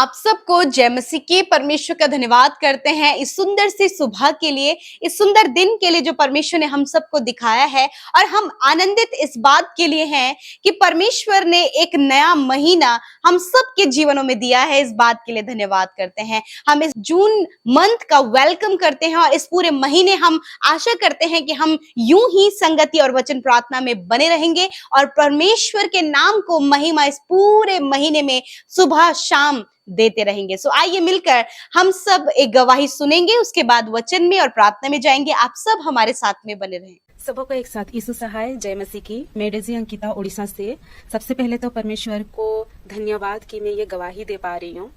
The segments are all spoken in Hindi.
आप सबको जय मसीह के परमेश्वर का धन्यवाद करते हैं इस सुंदर सी सुबह के लिए, इस सुंदर दिन के लिए जो परमेश्वर ने हम सबको दिखाया है। और हम आनंदित इस बात के लिए हैं कि परमेश्वर ने एक नया महीना हम सबके जीवनों में दिया है। इस बात के लिए धन्यवाद करते हैं। हम इस जून मंथ का वेलकम करते हैं और इस पूरे महीने हम आशा करते हैं कि हम यूं ही संगति और वचन प्रार्थना में बने रहेंगे और परमेश्वर के नाम को महिमा इस पूरे महीने में सुबह शाम देते रहेंगे। सो आइए मिलकर हम सब एक गवाही सुनेंगे, उसके बाद वचन में और प्रार्थना में जाएंगे। आप सब हमारे साथ में बने रहें। सबको एक साथ यीशु सहाय जय मसीह की। मैं डेजी अंकिता उड़ीसा से। सबसे पहले तो परमेश्वर को धन्यवाद कि मैं ये गवाही दे पा रही हूँ।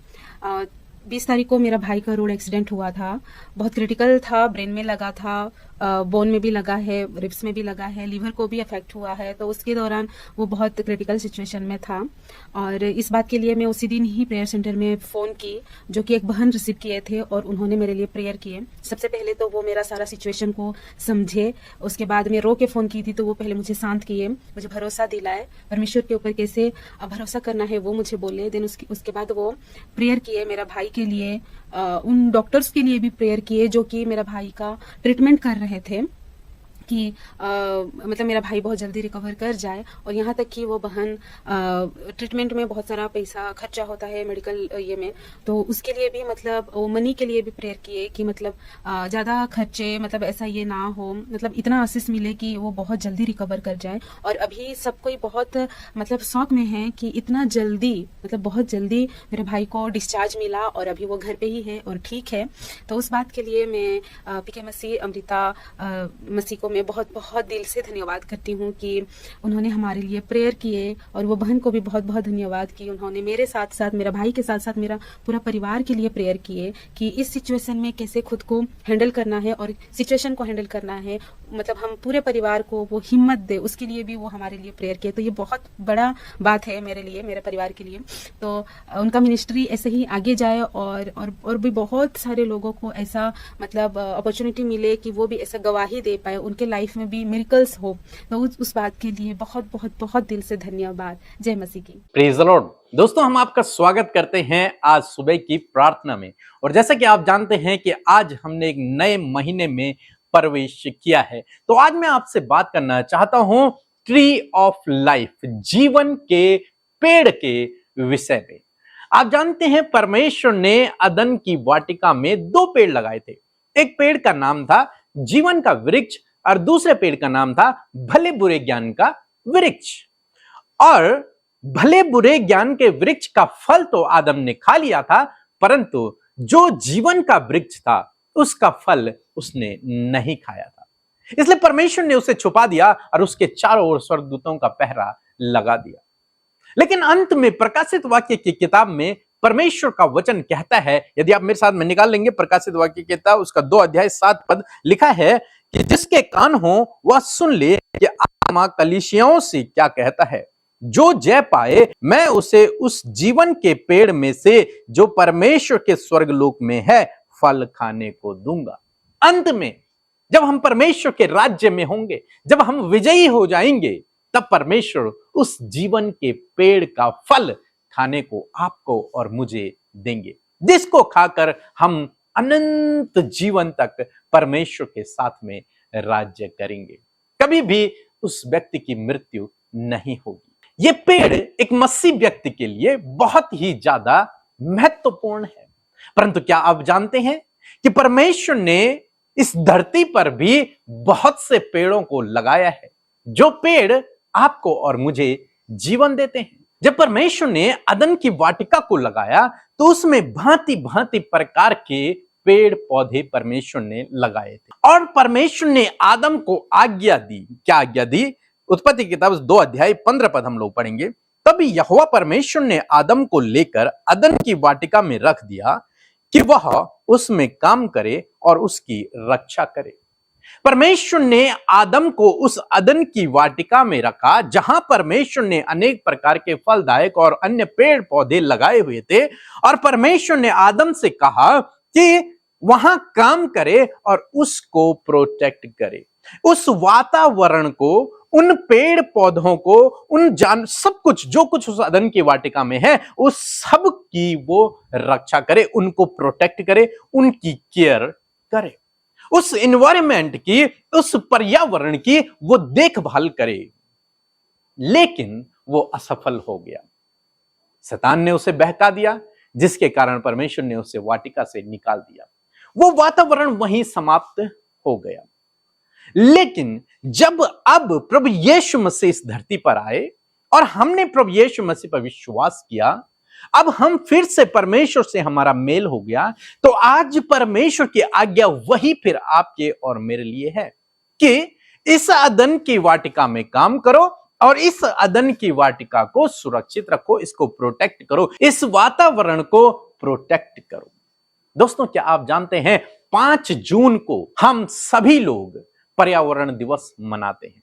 20 तारीख को मेरा भाई का रोड एक्सीडेंट हुआ था। बहुत क्रिटिकल था, ब्रेन में लगा था, बोन में भी लगा है, रिब्स में भी लगा है, लीवर को भी अफेक्ट हुआ है। तो उसके दौरान वो बहुत क्रिटिकल सिचुएशन में था और इस बात के लिए मैं उसी दिन ही प्रेयर सेंटर में फ़ोन की, जो कि एक बहन रिसीव किए थे और उन्होंने मेरे लिए प्रेयर किए। सबसे पहले तो वो मेरा सारा सिचुएशन को समझे, उसके बाद मैं रो के फ़ोन की थी तो वो पहले मुझे शांत किए, मुझे भरोसा दिलाए, परमेश्वर के ऊपर कैसे भरोसा करना है वो मुझे बोले। देन उसके बाद वो प्रेयर किए मेरा भाई के लिए, उन डॉक्टर्स के लिए भी प्रेयर किए जो कि मेरा भाई का ट्रीटमेंट कर रहे थे कि मतलब मेरा भाई बहुत जल्दी रिकवर कर जाए। और यहाँ तक कि वो बहन ट्रीटमेंट में बहुत सारा पैसा खर्चा होता है मेडिकल ये में, तो उसके लिए भी मतलब वो मनी के लिए भी प्रेयर किए कि मतलब ज़्यादा खर्चे मतलब ऐसा ये ना हो, मतलब इतना आशीष मिले कि वो बहुत जल्दी रिकवर कर जाए। और अभी सब कोई बहुत मतलब शौक में है कि इतना जल्दी मतलब बहुत जल्दी मेरे भाई को डिस्चार्ज मिला और अभी वो घर पे ही है और ठीक है। तो उस बात के लिए मैं पीके मसीह अमृता मसीह को मैं बहुत बहुत दिल से धन्यवाद करती हूँ कि उन्होंने हमारे लिए प्रेयर किए। और वो बहन को भी बहुत बहुत धन्यवाद कि उन्होंने मेरे साथ साथ मेरा भाई के साथ साथ मेरा पूरा परिवार के लिए प्रेयर किए कि इस सिचुएशन में कैसे खुद को हैंडल करना है और सिचुएशन को हैंडल करना है, मतलब हम पूरे परिवार को वो हिम्मत दे, उसके लिए भी वो हमारे लिए प्रेयर किए। तो ये बहुत बड़ा बात है मेरे लिए, मेरे परिवार के लिए। तो उनका मिनिस्ट्री ऐसे ही आगे जाए और भी बहुत सारे लोगों को ऐसा मतलब अपॉर्चुनिटी मिले कि वो भी ऐसा गवाही दे पाए, उनके लाइफ में भी मिरेकल्स हो। तो उस बात के लिए बहुत बहुत बहुत दिल से धन्यवाद। जय मसीह की। Praise the Lord. दोस्तों, हम आपका स्वागत करते हैं आज सुबह की प्रार्थना में। और जैसा कि आप जानते हैं कि आज हमने एक नए महीने में प्रवेश किया है, तो आज मैं आपसे बात करना चाहता हूं ट्री ऑफ लाइफ, जीवन के पेड़ के विषय में। आप जानते हैं परमेश्वर ने अदन की वाटिका में 2 पेड़ लगाए थे। एक पेड़ का नाम था जीवन का वृक्ष और दूसरे पेड़ का नाम था भले बुरे ज्ञान का वृक्ष। और भले बुरे ज्ञान के वृक्ष का फल तो आदम ने खा लिया था, परंतु जो जीवन का वृक्ष था उसका फल उसने नहीं खाया था। इसलिए परमेश्वर ने उसे छुपा दिया और उसके चारों ओर स्वर्गदूतों का पहरा लगा दिया। लेकिन अंत में प्रकाशित वाक्य की किताब में परमेश्वर का वचन कहता है, यदि आप मेरे साथ में निकाल लेंगे प्रकाशित वाक्य की किताब, उसका 2 अध्याय 7 पद लिखा है कि जिसके कान हो वह सुन ले कि आत्मा कलीसियाओं से क्या कहता है। जो जय पाए मैं उसे उस जीवन के पेड़ में से जो परमेश्वर के स्वर्गलोक में है फल खाने को दूंगा। अंत में जब हम परमेश्वर के राज्य में होंगे, जब हम विजयी हो जाएंगे, तब परमेश्वर उस जीवन के पेड़ का फल खाने को आपको और मुझे देंगे, जिसको खाकर हम अनंत जीवन तक परमेश्वर के साथ में राज्य करेंगे। कभी भी उस व्यक्ति की मृत्यु नहीं होगी। यह पेड़ एक मसीह व्यक्ति के लिए बहुत ही ज्यादा महत्वपूर्ण है। परंतु क्या आप जानते हैं कि परमेश्वर ने इस धरती पर भी बहुत से पेड़ों को लगाया है, जो पेड़ आपको और मुझे जीवन देते हैं। जब परमेश्वर ने अदन की वाटिका को लगाया तो उसमें भांति भांति प्रकार के पेड़ पौधे परमेश्वर ने लगाए थे और परमेश्वर ने आदम को आज्ञा दी। क्या आज्ञा दी? उत्पत्ति की किताब 2 अध्याय 15 पद हम लोग पढ़ेंगे। तभी यहोवा परमेश्वर ने आदम को लेकर अदन की वाटिका में रख दिया कि वह उसमें काम करे और उसकी रक्षा करे। परमेश्वर ने आदम को उस अदन की वाटिका में रखा जहां परमेश्वर ने अनेक प्रकार के फलदायक और अन्य पेड़ पौधे लगाए हुए थे। और परमेश्वर ने आदम से कहा कि वहां काम करे और उसको प्रोटेक्ट करे, उस वातावरण को, उन पेड़ पौधों को, उन जान सब कुछ जो कुछ उस अदन की वाटिका में है, उस सब की वो रक्षा करे, उनको प्रोटेक्ट करे, उनकी केयर करे, उस एनवायरमेंट की, उस पर्यावरण की वो देखभाल करे। लेकिन वो असफल हो गया। शैतान ने उसे बहका दिया, जिसके कारण परमेश्वर ने उसे वाटिका से निकाल दिया। वो वातावरण वहीं समाप्त हो गया। लेकिन जब अब प्रभु यीशु मसीह इस धरती पर आए और हमने प्रभु यीशु मसीह पर विश्वास किया, अब हम फिर से परमेश्वर से हमारा मेल हो गया। तो आज परमेश्वर की आज्ञा वही फिर आपके और मेरे लिए है कि इस अदन की वाटिका में काम करो और इस अदन की वाटिका को सुरक्षित रखो, इसको प्रोटेक्ट करो, इस वातावरण को प्रोटेक्ट करो। दोस्तों, क्या आप जानते हैं 5 जून को हम सभी लोग पर्यावरण दिवस मनाते हैं।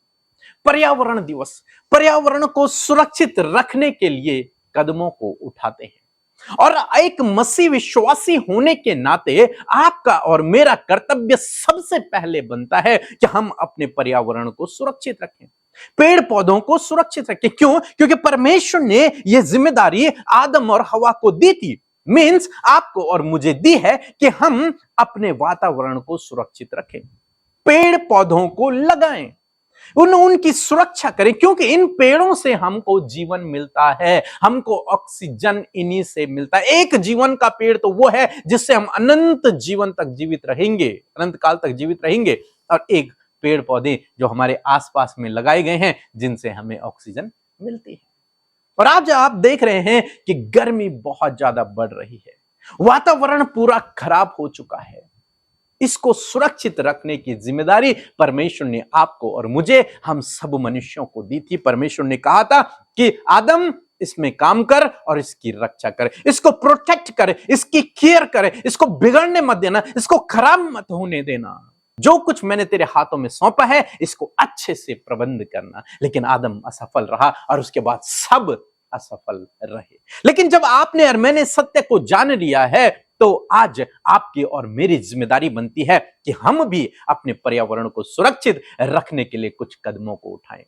पर्यावरण दिवस, पर्यावरण को सुरक्षित रखने के लिए कदमों को उठाते हैं। और एक मसीह विश्वासी होने के नाते आपका और मेरा कर्तव्य सबसे पहले बनता है कि हम अपने पर्यावरण को सुरक्षित रखें, पेड़ पौधों को सुरक्षित रखें। क्यों? क्योंकि परमेश्वर ने यह जिम्मेदारी आदम और हवा को दी थी, मीन्स आपको और मुझे दी है कि हम अपने वातावरण को सुरक्षित रखें, पेड़ पौधों को लगाएं, उनकी सुरक्षा करें, क्योंकि इन पेड़ों से हमको जीवन मिलता है, हमको ऑक्सीजन इन्हीं से मिलता है। एक जीवन का पेड़ तो वो है जिससे हम अनंत जीवन तक जीवित रहेंगे, अनंत काल तक जीवित रहेंगे, और एक पेड़ पौधे जो हमारे आसपास में लगाए गए हैं जिनसे हमें ऑक्सीजन मिलती है। और आज आप देख रहे हैं कि गर्मी बहुत ज्यादा बढ़ रही है, वातावरण पूरा खराब हो चुका है। इसको सुरक्षित रखने की जिम्मेदारी परमेश्वर ने आपको और मुझे, हम सब मनुष्यों को दी थी। परमेश्वर ने कहा था कि आदम इसमें काम कर और इसकी रक्षा कर, इसको प्रोटेक्ट कर, इसकी केयर कर, इसको बिगड़ने मत देना, इसको खराब मत होने देना। जो कुछ मैंने तेरे हाथों में सौंपा है इसको अच्छे से प्रबंध करना। लेकिन आदम असफल रहा और उसके बाद सब असफल रहे। लेकिन जब आपने और मैंने सत्य को जान लिया है तो आज आपकी और मेरी जिम्मेदारी बनती है कि हम भी अपने पर्यावरण को सुरक्षित रखने के लिए कुछ कदमों को उठाएं,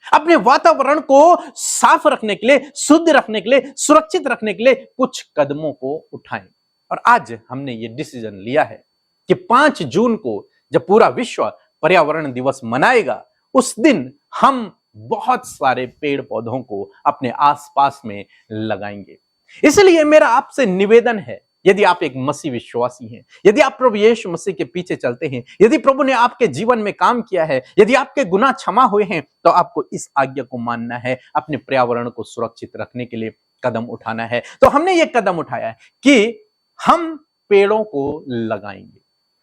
अपने वातावरण को साफ रखने के लिए, शुद्ध रखने के लिए, सुरक्षित रखने के लिए कुछ कदमों को उठाएं। और आज हमने ये डिसीजन लिया है कि 5 जून को जब पूरा विश्व पर्यावरण दिवस मनाएगा, उस दिन हम बहुत सारे पेड़ पौधों को अपने आसपास में लगाएंगे। इसलिए मेरा आपसे निवेदन है, यदि आप एक मसीह विश्वासी हैं, यदि आप प्रभु यीशु मसीह के पीछे चलते हैं, यदि प्रभु ने आपके जीवन में काम किया है, यदि आपके गुनाह क्षमा हुए हैं, तो आपको इस आज्ञा को मानना है, अपने पर्यावरण को सुरक्षित रखने के लिए कदम उठाना है। तो हमने ये कदम उठाया है कि हम पेड़ों को लगाएंगे,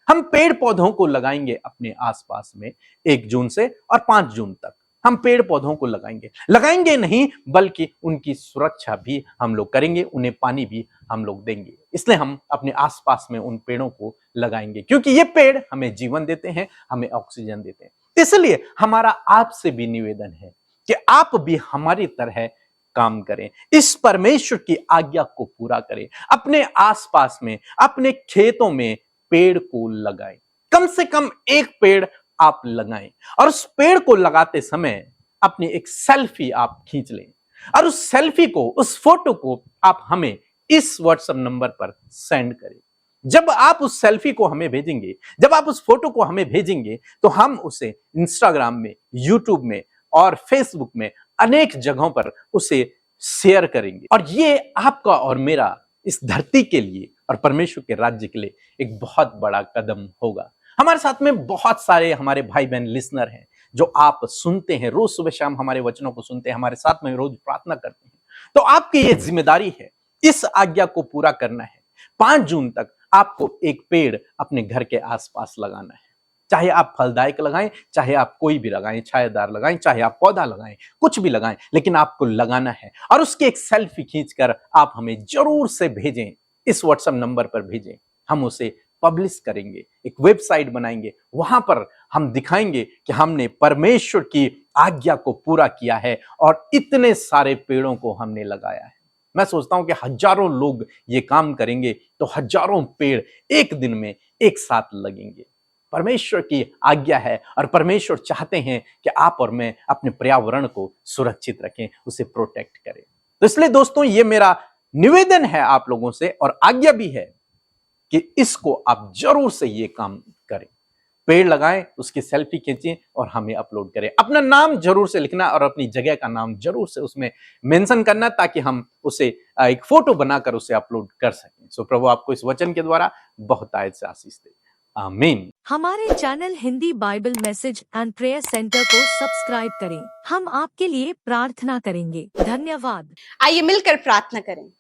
हम पेड़ पौधों को लगाएंगे अपने आसपास में। 1 जून से और 5 जून तक हम पेड़ पौधों को लगाएंगे नहीं बल्कि उनकी सुरक्षा भी हम लोग करेंगे, उन्हें पानी भी हम लोग देंगे। इसलिए हम अपने आसपास में उन पेड़ों को लगाएंगे, क्योंकि ये पेड़ हमें जीवन देते हैं, हमें ऑक्सीजन देते हैं। इसलिए हमारा आपसे भी निवेदन है कि आप भी हमारी तरह काम करें, इस परमेश्वर की आज्ञा को पूरा करें, अपने आसपास में, अपने खेतों में पेड़ को लगाएं। कम से कम एक पेड़ आप लगाएं और उस पेड़ को लगाते समय अपनी एक सेल्फी आप खींच लें और उस सेल्फी को, उस फोटो को आप हमें इस व्हाट्सएप नंबर पर सेंड करें। जब आप उस सेल्फी को हमें भेजेंगे, जब आप उस फोटो को हमें भेजेंगे, तो हम उसे इंस्टाग्राम में, यूट्यूब में और फेसबुक में अनेक जगहों पर उसे शेयर करेंगे। और ये आपका और मेरा इस धरती के लिए और परमेश्वर के राज्य के लिए एक बहुत बड़ा कदम होगा। हमारे साथ में बहुत सारे हमारे भाई बहन लिसनर हैं जो आप सुनते हैं, रोज सुबह शाम हमारे वचनों को सुनते हैं, हमारे साथ में रोज प्रार्थना करते हैं। तो आपकी ये जिम्मेदारी है, इस आज्ञा को पूरा करना है। 5 जून तक आपको एक पेड़ अपने घर के आसपास लगाना है। चाहे आप फलदायक लगाएं, चाहे आप कोई भी लगाएं, छायादार लगाएं, चाहे आप पौधा लगाएं, कुछ भी लगाएं, लेकिन आपको लगाना है। और उसकी एक सेल्फी खींचकर आप हमें जरूर से भेजें, इस व्हाट्सएप नंबर पर भेजें। हम उसे पब्लिश करेंगे, एक वेबसाइट बनाएंगे, वहां पर हम दिखाएंगे कि हमने परमेश्वर की आज्ञा को पूरा किया है और इतने सारे पेड़ों को हमने लगाया है। मैं सोचता हूं कि हजारों लोग ये काम करेंगे तो हजारों पेड़ एक दिन में एक साथ लगेंगे। परमेश्वर की आज्ञा है और परमेश्वर चाहते हैं कि आप और मैं अपने पर्यावरण को सुरक्षित रखें, उसे प्रोटेक्ट करें। तो इसलिए दोस्तों, ये मेरा निवेदन है आप लोगों से और आज्ञा भी है कि इसको आप जरूर से ये काम करें। पेड़ लगाएं, उसकी सेल्फी खींचें और हमें अपलोड करें। अपना नाम जरूर से लिखना और अपनी जगह का नाम जरूर से उसमें मेंशन करना, ताकि हम उसे एक फोटो बनाकर उसे अपलोड कर सकें। सो प्रभु आपको इस वचन के द्वारा बहुत आयत से आशीष दे। आमीन। हमारे channel Hindi Bible message and prayer centre को सब्सक्राइब करें। हम आपके लिए प्रार्थना करेंगे। धन्यवाद। आइए मिलकर प्रार्थना करें।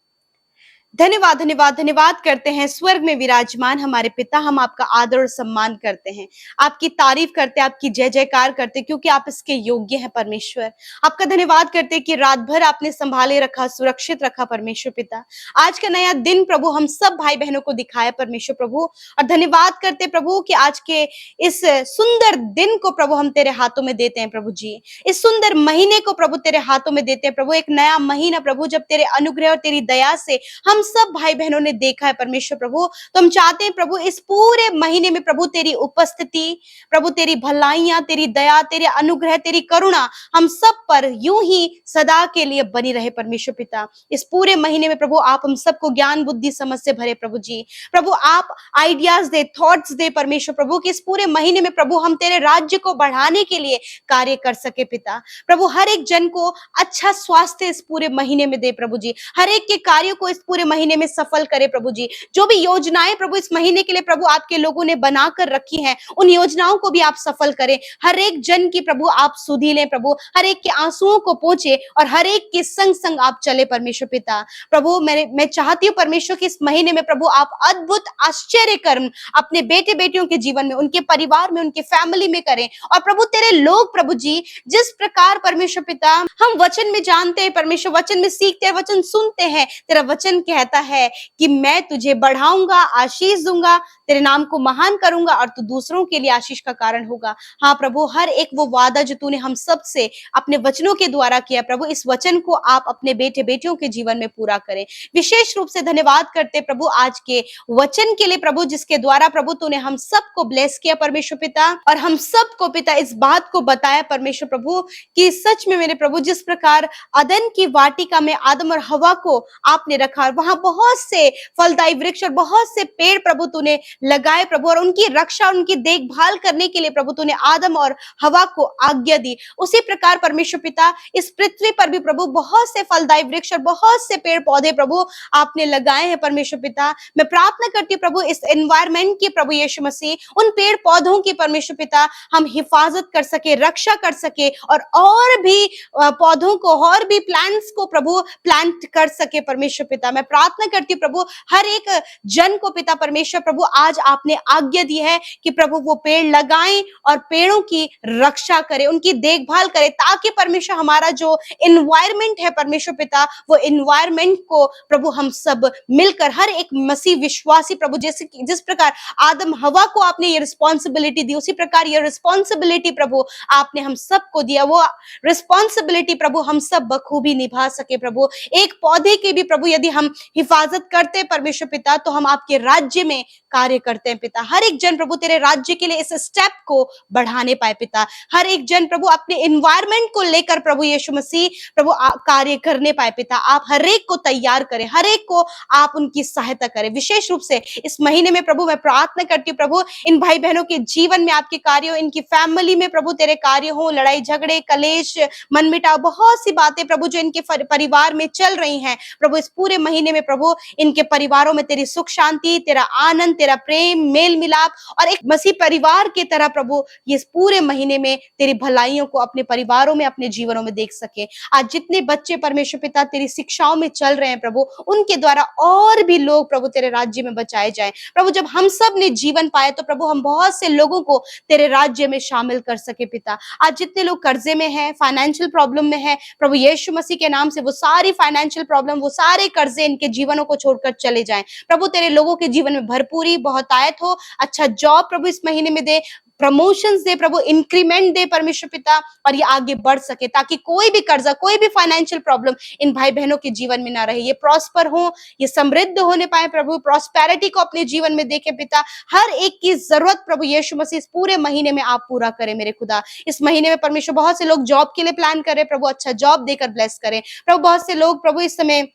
धन्यवाद धन्यवाद धन्यवाद करते हैं स्वर्ग में विराजमान हमारे पिता, हम आपका आदर और सम्मान करते हैं, आपकी तारीफ करते हैं, आपकी जय जयकार करते हैं, क्योंकि आप इसके योग्य हैं परमेश्वर। आपका धन्यवाद करते हैं कि रात भर आपने संभाले रखा, सुरक्षित रखा परमेश्वर पिता। आज का नया दिन प्रभु हम सब भाई बहनों को दिखाया परमेश्वर प्रभु, और धन्यवाद करते प्रभु कि आज के इस सुंदर दिन को प्रभु हम तेरे हाथों में देते हैं प्रभु जी। इस सुंदर महीने को प्रभु तेरे हाथों में देते हैं प्रभु, एक नया महीना प्रभु जब तेरे अनुग्रह और तेरी दया से हम सब भाई बहनों ने देखा है परमेश्वर प्रभु। तो हम चाहते हैं प्रभु इस पूरे महीने में प्रभु तेरी उपस्थिति, प्रभु तेरी भलाइयां, तेरी दया, तेरे अनुग्रह, तेरी करुणा हम सब पर यूं ही सदा के लिए बनी रहे परमेश्वर पिता। इस पूरे महीने में प्रभु आप हम सबको ज्ञान बुद्धि समझ से भरे प्रभु जी। प्रभु आप आइडियाज दे, थॉट्स दे परमेश्वर प्रभु, कि इस पूरे महीने में प्रभु हम तेरे राज्य को बढ़ाने के लिए कार्य कर सके पिता। प्रभु हर एक जन को अच्छा स्वास्थ्य इस पूरे महीने में दे प्रभु जी, हर एक के कार्यों को इस पूरे महीने में सफल करे प्रभु जी। जो भी योजनाएं प्रभु इस महीने के लिए प्रभु आपके लोगों ने बनाकर रखी हैं, उन योजनाओं को भी आप सफल करें। हर एक जन की प्रभु आप सुधि लें प्रभु, हर एक के आंसुओं को पोंछे और हर एक के संग संग आप चले परमेश्वर पिता। प्रभु मैं चाहती हूँ परमेश्वर कि इस महीने में प्रभु आप अद्भुत आश्चर्य कर्म अपने बेटे बेटियों के जीवन में, उनके परिवार में, उनके फैमिली में करें। और प्रभु तेरे लोग प्रभु जी जिस प्रकार परमेश्वर पिता हम वचन में जानते हैं परमेश्वर, वचन में सीखते हैं, वचन सुनते हैं, तेरा वचन कहता है कि मैं तुझे बढ़ाऊंगा, आशीष दूंगा, तेरे नाम को महान करूंगा और तू दूसरों के लिए आशीष का कारण होगा। हाँ प्रभु, हर एक वो वादा जो तूने हम सब से अपने वचनों के द्वारा किया प्रभु, इस वचन को आप अपने बेटे बेटियों के जीवन में पूरा करें। विशेष रूप से धन्यवाद करते प्रभु आज के वचन के लिए प्रभु, जिसके द्वारा प्रभु तूने हम सबको ब्लेस किया परमेश्वर पिता, और हम सबको पिता इस बात को बताया परमेश्वर प्रभु कि सच में मेरे प्रभु जिस प्रकार अदन की वाटिका में आदम और हवा को आपने रखा, वहां बहुत से फलदायी वृक्ष और बहुत से पेड़ प्रभु तूने लगाए प्रभु, और उनकी रक्षा, उनकी देखभाल करने के लिए प्रभु तूने आदम और हवा को आज्ञा दी। उसी प्रकार परमेश्वर पिता इस पृथ्वी पर भी प्रभु बहुत से फलदायी वृक्ष और बहुत से पेड़ पौधे प्रभु आपने लगाए हैं परमेश्वर पिता। मैं प्रार्थना करती हूँ प्रभु इस एनवायरमेंट की प्रभु यीशु मसीह, उन पेड़ पौधों की परमेश्वर पिता हम हिफाजत कर सके, रक्षा कर सके, और भी पौधों को और भी प्लांट्स को प्रभु प्लांट कर सके परमेश्वर पिता। मैं प्रार्थना करती हूँ प्रभु हर एक जन को पिता परमेश्वर प्रभु आज आपने आज्ञा दी है कि प्रभु वो पेड़ लगाएं और पेड़ों की रक्षा करें, उनकी देखभाल करें, ताकि परमेश्वर हमारा जो एनवायरमेंट है परमेश्वर पिता, वो एनवायरमेंट को प्रभु हम सब मिलकर हर एक मसीह विश्वासी प्रभु जैसे जिस प्रकार आदम हवा को आपने ये रिस्पॉन्सिबिलिटी दी, उसी प्रकार ये रिस्पॉन्सिबिलिटी प्रभु आपने हम सबको दिया। वो रिस्पॉन्सिबिलिटी प्रभु हम सब बखूबी निभा सके प्रभु। एक पौधे की भी प्रभु यदि हम हिफाजत करते हैं परमेश्वर पिता, तो हम आपके राज्य में कार्य करते हैं पिता। हर एक जन प्रभु तेरे राज्य के लिए इस स्टेप को बढ़ाने पाए पिता। हर एक जन प्रभु अपने एनवायरमेंट को लेकर प्रभु यीशु मसीह प्रभु कार्य करने पाए पिता। आप हर एक को तैयार करें, हर एक को आप उनकी सहायता करें। विशेष रूप से इस महीने में प्रभु मैं प्रार्थना करती हूँ प्रभु इन भाई बहनों के जीवन में आपके कार्य हो, इनकी फैमिली में प्रभु तेरे कार्य हो, लड़ाई झगड़े कलेश मनमिटाव बहुत सी बातें प्रभु जो इनके परिवार में चल रही हैं प्रभु, इस पूरे महीने में प्रभु इनके परिवारों में तेरी सुख शांति, तेरा आनंद, तेरा प्रेम, मेल मिलाप और एक मसीह परिवार की तरह प्रभु ये इस पूरे महीने में तेरी भलाइयों को अपने परिवारों में, अपने जीवनों में देख सके। आज जितने बच्चे परमेश्वर पिता तेरी शिक्षाओं में चल रहे हैं प्रभु, उनके द्वारा और भी लोग प्रभु तेरे राज्य में बचाए जाए प्रभु। जब हम सब ने जीवन पाए तो प्रभु हम बहुत से लोगों को तेरे राज्य में शामिल कर सके पिता। आज जितने लोग कर्जे में हैं, फाइनेंशियल प्रॉब्लम में हैं प्रभु यीशु मसीह के नाम से वो सारी फाइनेंशियल प्रॉब्लम, वो सारे कर्जे इनके जीवनों को छोड़कर चले जाएं प्रभु। तेरे लोगों के जीवन में भरपूरी, बहुतायत हो, अच्छा जॉब प्रभु इस महीने में दे प्रमोशंस दे प्रभु, इंक्रीमेंट दे परमेश्वर पिता, और ये आगे बढ़ सके, ताकि कोई भी कर्जा, कोई भी फाइनेंशियल प्रॉब्लम इन भाई बहनों के जीवन में ना रहे। ये प्रॉस्पर हो, ये समृद्ध होने पाए प्रभु, प्रॉस्पेरिटी को अपने जीवन में देखे पिता। हर एक की जरूरत प्रभु यीशु मसीह इस पूरे महीने में आप पूरा करें मेरे खुदा। इस महीने में परमेश्वर बहुत से लोग जॉब के लिए प्लान कर रहे प्रभु, अच्छा जॉब देकर ब्लेस करें प्रभु। बहुत से लोग प्रभु इस समय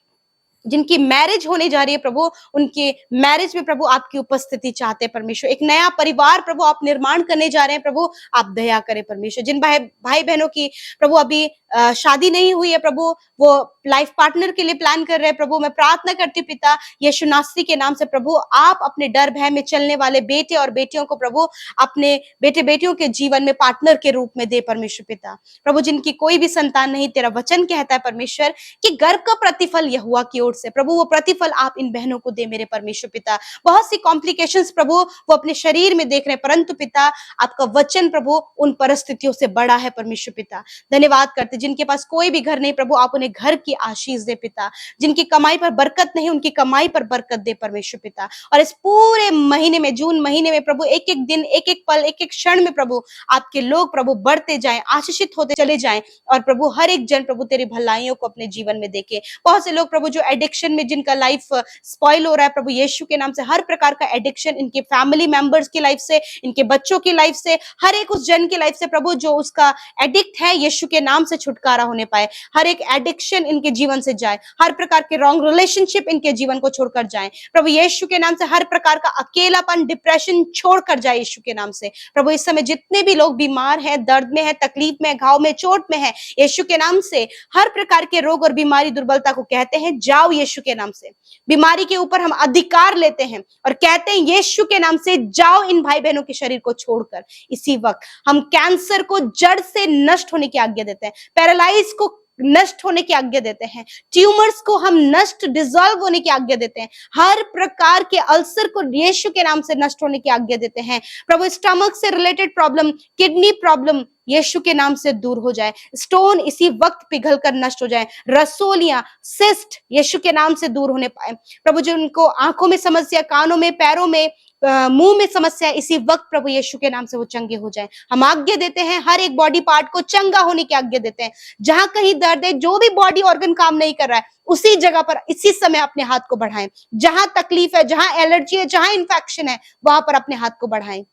जिनकी मैरिज होने जा रही है प्रभु, उनके मैरिज में प्रभु आपकी उपस्थिति चाहते हैं परमेश्वर। एक नया परिवार प्रभु आप निर्माण करने जा रहे हैं प्रभु, आप दया करें परमेश्वर। जिन भाई बहनों की प्रभु अभी शादी नहीं हुई है प्रभु, वो लाइफ पार्टनर के लिए प्लान कर रहे हैं प्रभु, मैं प्रार्थना करती हूँ पिता यीशु नासरी के नाम से प्रभु, आप अपने डर भय में चलने वाले बेटे और बेटियों को प्रभु अपने बेटे बेटियों के जीवन में पार्टनर के रूप में दे परमेश्वर पिता। प्रभु जिनकी कोई भी संतान नहीं, तेरा वचन कहता है परमेश्वर कि गर्भ का प्रतिफल यहोवा की ओर से प्रभु, वो प्रतिफल आप इन बहनों को दे मेरे परमेश्वर पिता। बहुत सी कॉम्प्लिकेशंस प्रभु वो अपने शरीर में देख रहे हैं, परंतु पिता आपका वचन प्रभु उन परिस्थितियों से बड़ा है परमेश्वर पिता। धन्यवाद करते जिनके पास कोई भी घर नहीं प्रभु, आप उन्हें घर की आशीष दे पिता। जिनकी कमाई पर बरकत नहीं, उनकी कमाई पर बरकत दे परमेश्वर पिता। और इस पूरे महीने में, जून महीने में प्रभु, एक एक दिन, एक एक पल, एक एक क्षण में प्रभु आपके लोग प्रभु बढ़ते जाएं, आशीषित होते चले जाएं, और प्रभु हर एक जन प्रभु तेरी भलाइयों को अपने जीवन में देखे। बहुत से लोग प्रभु जो एडिक्शन में, जिनका लाइफ स्पॉइल हो रहा है प्रभु यीशु के नाम से, हर प्रकार का एडिक्शन इनके फैमिली मेंबर्स की लाइफ से, इनके बच्चों की लाइफ से, हर एक उस जन की लाइफ से प्रभु जो उसका एडिक्ट है, यीशु के नाम से छुटकारा होने पाए। हर एक एडिक्शन इनके जीवन से जाए, हर प्रकार के रॉन्ग रिलेशनशिप इनके जीवन को छोड़कर जाए प्रभु यीशु के नाम से। हर प्रकार का अकेलापन, डिप्रेशन छोड़कर जाए यीशु के नाम से प्रभु। इस समय जितने भी लोग बीमार हैं, दर्द में है, तकलीफ में, घाव में, चोट में है, यीशु के नाम से हर प्रकार के रोग और बीमारी, दुर्बलता को कहते हैं जाओ यीशु के नाम से। बीमारी के ऊपर हम अधिकार लेते हैं और कहते हैं यीशु के नाम से जाओ इन भाई बहनों के शरीर को छोड़कर। इसी वक्त हम कैंसर को जड़ से नष्ट होने की आज्ञा देते हैं, पैरालाइज को नष्ट होने की आज्ञा देते हैं, ट्यूमर्स को हम नष्ट, डिसॉल्व होने की आज्ञा देते हैं, हर प्रकार के अल्सर को यीशु के नाम से नष्ट होने की आज्ञा देते हैं प्रभु। स्टमक से रिलेटेड प्रॉब्लम, किडनी प्रॉब्लम यीशु के नाम से दूर हो जाए, स्टोन इसी वक्त पिघलकर नष्ट हो जाए, रसोलियां, सिस्ट यीशु के नाम से दूर होने पाए प्रभु। जिनको आंखों में समस्या, कानों में, पैरों में, मुंह में समस्या, इसी वक्त प्रभु यीशु के नाम से वो चंगे हो जाएं। हम आज्ञा देते हैं हर एक बॉडी पार्ट को चंगा होने की आज्ञा देते हैं। जहां कहीं दर्द है, जो भी बॉडी ऑर्गन काम नहीं कर रहा है, उसी जगह पर इसी समय अपने हाथ को बढ़ाएं। जहां तकलीफ है, जहां एलर्जी है, जहां इंफेक्शन है, वहां पर अपने हाथ को बढ़ाएं।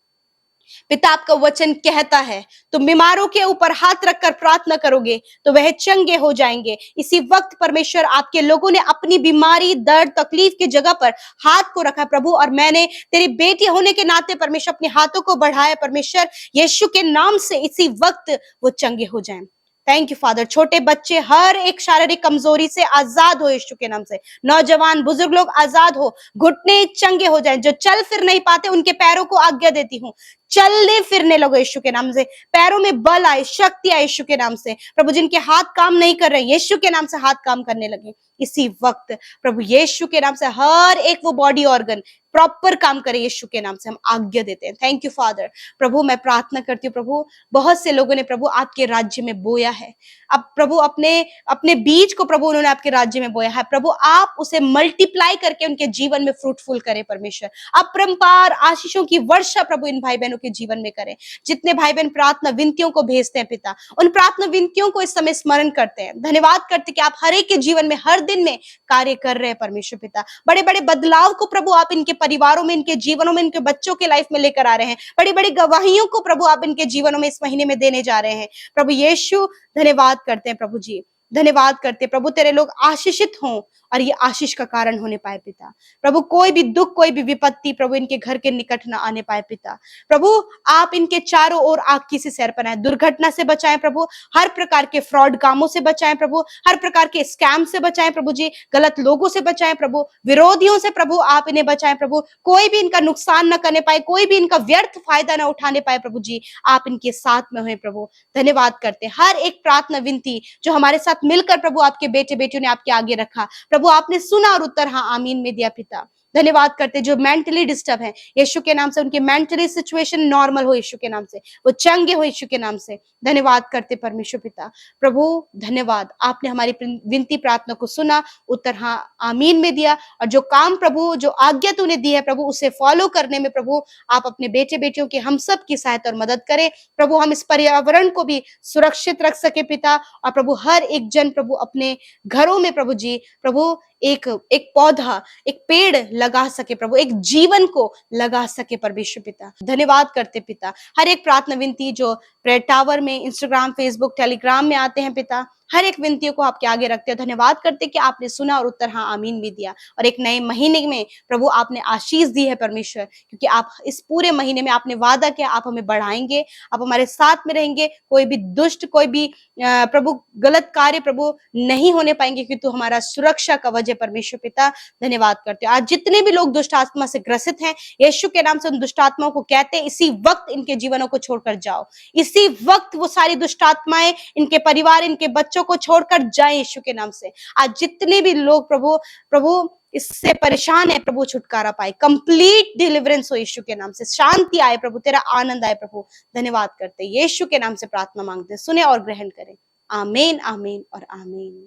पिता आपका वचन कहता है तुम बीमारों के ऊपर हाथ रखकर प्रार्थना करोगे तो वह चंगे हो जाएंगे। इसी वक्त परमेश्वर आपके लोगों ने अपनी बीमारी, दर्द, तकलीफ की जगह पर हाथ को रखा प्रभु, और मैंने तेरी बेटी होने के नाते परमेश्वर अपने हाथों को बढ़ाया परमेश्वर, यीशु के नाम से इसी वक्त वो चंगे हो जाएं। Thank you father. छोटे बच्चे हर एक शारीरिक कमजोरी से आजाद हो यीशु के नाम से, नौजवान, बुजुर्ग लोग आजाद हो, घुटने चंगे हो जाएं, जो चल फिर नहीं पाते उनके पैरों को आज्ञा देती हूँ चलने फिरने लगो यीशु के नाम से, पैरों में बल आए, शक्ति आए यीशु के नाम से प्रभु। जिनके हाथ काम नहीं कर रहे, यीशु के नाम से हाथ काम करने लगे इसी वक्त प्रभु यीशु के नाम से। हर एक वो बॉडी ऑर्गन प्रॉपर काम करे यीशु के नाम से, हम आज्ञा देते हैं। Thank you father. प्रभु मैं प्रार्थना करती हूँ प्रभु, बहुत से लोगों ने प्रभु आपके राज्य में बोया है, अब प्रभु अपने अपने बीज को प्रभु उन्होंने आपके राज्य में बोया है प्रभु, आप उसे मल्टीप्लाई करके उनके जीवन में फ्रूटफुल करें परमेश्वर। अपरंपार आशीषों की वर्षा प्रभु इन भाई बहनों के जीवन में करें। जितने भाई बहन प्रार्थना विनतियों को भेजते हैं पिता, उन प्रार्थना विनतियों को इस समय स्मरण करते हैं, धन्यवाद करते कि आप हर एक के जीवन में हर दिन में कार्य कर रहे हैं परमेश्वर पिता। बड़े बड़े बदलाव को प्रभु आप इनके परिवारों में, इनके जीवनों में, इनके बच्चों के लाइफ में लेकर आ रहे हैं। बड़ी बड़ी गवाहियों को प्रभु आप इनके जीवनों में इस महीने में देने जा रहे हैं प्रभु यीशु। धन्यवाद करते हैं प्रभु जी, धन्यवाद करते प्रभु, तेरे लोग आशीषित हों और ये आशीष का कारण होने पाए पिता। प्रभु कोई भी दुख, कोई भी विपत्ति प्रभु इनके घर के निकट ना आने पाए पिता। प्रभु आप इनके चारों ओर आग की सी सैर बनाएं, दुर्घटना से बचाएं प्रभु, हर प्रकार के फ्रॉड कामों से बचाएं प्रभु, हर प्रकार के स्कैम से बचाएं प्रभु जी, गलत लोगों से बचाएं प्रभु, विरोधियों से प्रभु आप इन्हें बचाएं प्रभु। कोई भी इनका नुकसान न करने पाए, कोई भी इनका व्यर्थ फायदा न उठाने पाए प्रभु जी, आप इनके साथ में हुए प्रभु। धन्यवाद करते हर एक प्रार्थना विनती जो हमारे साथ मिलकर प्रभु आपके बेटे बेटियों ने आपके आगे रखा प्रभु, आपने सुना और उत्तर हाँ आमीन में दिया पिता। धन्यवाद करते जो मेंटली डिस्टर्ब हैं, यीशु के नाम से उनकी मेंटली सिचुएशन नॉर्मल हो यीशु के नाम से, वो चंगे हो यीशु के नाम से। धन्यवाद करते परमेश्वर पिता। प्रभु धन्यवाद, आपने हमारी विनती प्रार्थना को सुना, उत्तर हाँ आमीन में दिया, और जो काम प्रभु, जो आज्ञा तूने दी है प्रभु, उसे फॉलो करने में प्रभु आप अपने बेटे बेटियों की, हम सब की सहायता और मदद करें प्रभु। हम इस पर्यावरण को भी सुरक्षित रख सके पिता, और प्रभु हर एक जन प्रभु अपने घरों में प्रभु जी प्रभु एक पौधा, एक पेड़ लगा सके प्रभु, एक जीवन को लगा सके परमेश्वर पिता। धन्यवाद करते पिता, हर एक प्रार्थना विनती जो प्रेयर टावर में, इंस्टाग्राम, फेसबुक, टेलीग्राम में आते हैं पिता, हर एक विनतियों को आपके आगे रखते हैं। धन्यवाद करते कि आपने सुना और उत्तर हाँ आमीन भी दिया, और एक नए महीने में प्रभु आपने आशीष दी है परमेश्वर, क्योंकि आप इस पूरे महीने में आपने वादा किया आप हमें बढ़ाएंगे, आप हमारे साथ में रहेंगे, कोई भी दुष्ट, कोई भी प्रभु गलत कार्य प्रभु नहीं होने पाएंगे, क्योंकि तू हमारा सुरक्षा कवच है परमेश्वर पिता। धन्यवाद करते हो। आज जितने भी लोग दुष्ट आत्मा से ग्रसित हैं, यीशु के नाम से उन दुष्ट आत्माओं को कहते हैं इसी वक्त इनके जीवनों को छोड़कर जाओ, इसी वक्त वो सारी दुष्ट आत्माएं इनके परिवार, इनके बच्चों को छोड़कर जाए यीशु के नाम से। आज जितने भी लोग प्रभु इससे परेशान है प्रभु, छुटकारा पाए, कंप्लीट डिलीवरेंस हो यीशु के नाम से, शांति आए प्रभु, तेरा आनंद आए प्रभु। धन्यवाद करते यीशु के नाम से प्रार्थना मांगते, सुने और ग्रहण करें। आमीन, आमीन और आमीन।